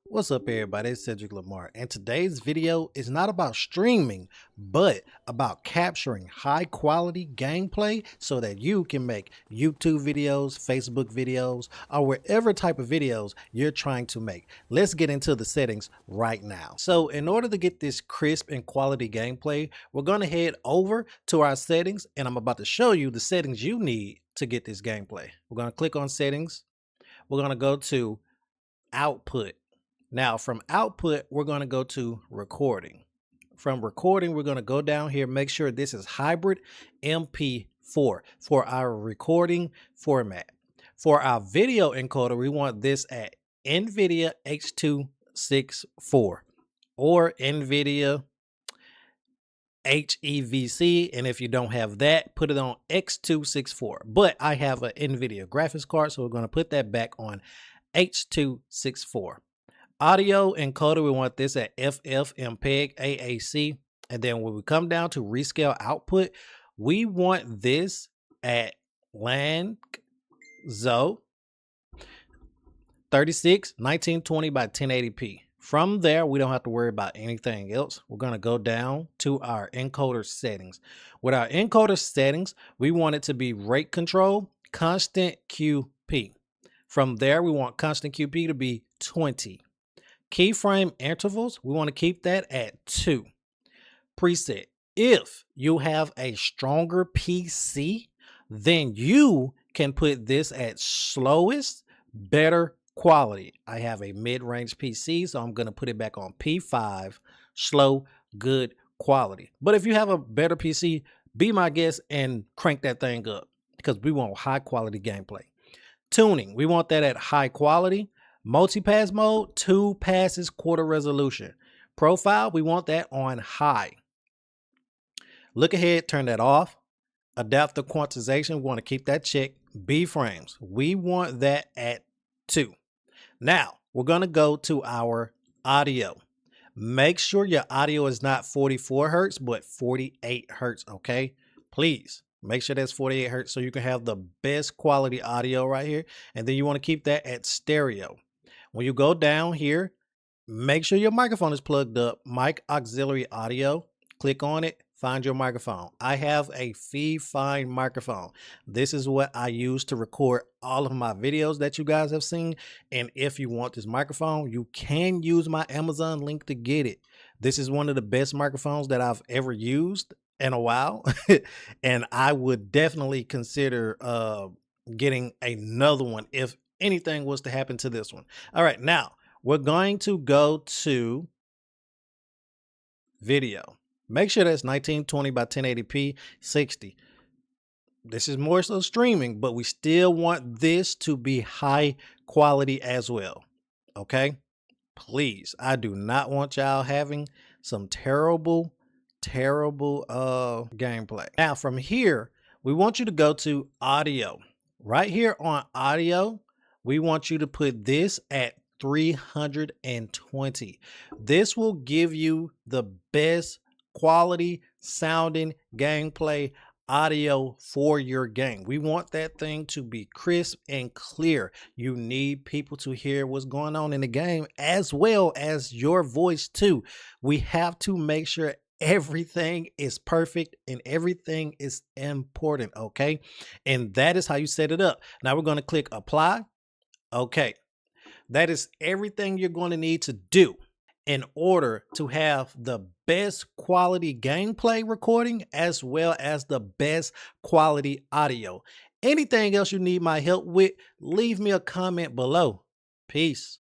What's up, everybody? It's Cedric Lamar, and today's video is not about streaming, but about capturing high quality gameplay so that you can make YouTube videos, Facebook videos, or whatever type of videos you're trying to make. Let's get into the settings right now. So in order to get this crisp and quality gameplay, we're going to head over to our settings, and I'm about to show you the settings you need to get this gameplay. We're going to click on settings. We're going to go to output. Now from output, we're going to go to recording. From recording, we're going to go down here, make sure this is hybrid MP4 for our recording format. For our video encoder, we want this at NVIDIA H.264 or NVIDIA HEVC, and if you don't have that, put it on X264. But I have an NVIDIA graphics card, so we're going to put that back on H.264. Audio encoder, we want this at FF-MPEG AAC. And then when we come down to rescale output, we want this at LANZO 36 1920 by 1080p. From there, we don't have to worry about anything else. We're going to go down to our encoder settings. With our encoder settings, we want it to be rate control, constant QP. From there, we want constant QP to be 20. Keyframe intervals, we want to keep that at 2. Preset. If you have a stronger PC, then you can put this at slowest, better quality. I have a mid-range PC, so I'm going to put it back on P5, slow, good quality. But if you have a better PC, be my guest and crank that thing up because we want high quality gameplay. Tuning, we want that at high quality. Multi-pass mode, 2 passes, quarter resolution. Profile, we want that on high. Look ahead, turn that off. Adaptive quantization, we want to keep that checked. B-frames, we want that at 2. Now, we're going to go to our audio. Make sure your audio is not 44 hertz, but 48 hertz, okay? Please. Make sure that's 48 hertz so you can have the best quality audio right here. And then you want to keep that at stereo. When you go down here, make sure your microphone is plugged up. Mic auxiliary audio. Click on it. Find your microphone. I have a Find microphone. This is what I use to record all of my videos that you guys have seen. And if you want this microphone, you can use my Amazon link to get it. This is one of the best microphones that I've ever used in a while. And I would definitely consider getting another one if anything was to happen to this one. All right, now we're going to go to video. Make sure that's 1920 by 1080p 60. This is more so streaming, but we still want this to be high quality as well. Okay, please, I do not want y'all having some terrible gameplay. Now from here, we want you to go to audio. Right here on audio, we want you to put this at 320. This will give you the best quality sounding gameplay audio for your game. We want that thing to be crisp and clear. You need people to hear what's going on in the game as well as your voice too. We have to make sure everything is perfect and everything is important, okay? And that is how you set it up. Now we're going to click apply. Okay, that is everything you're going to need to do in order to have the best quality gameplay recording as well as the best quality audio. Anything else you need my help with, leave me a comment below. Peace.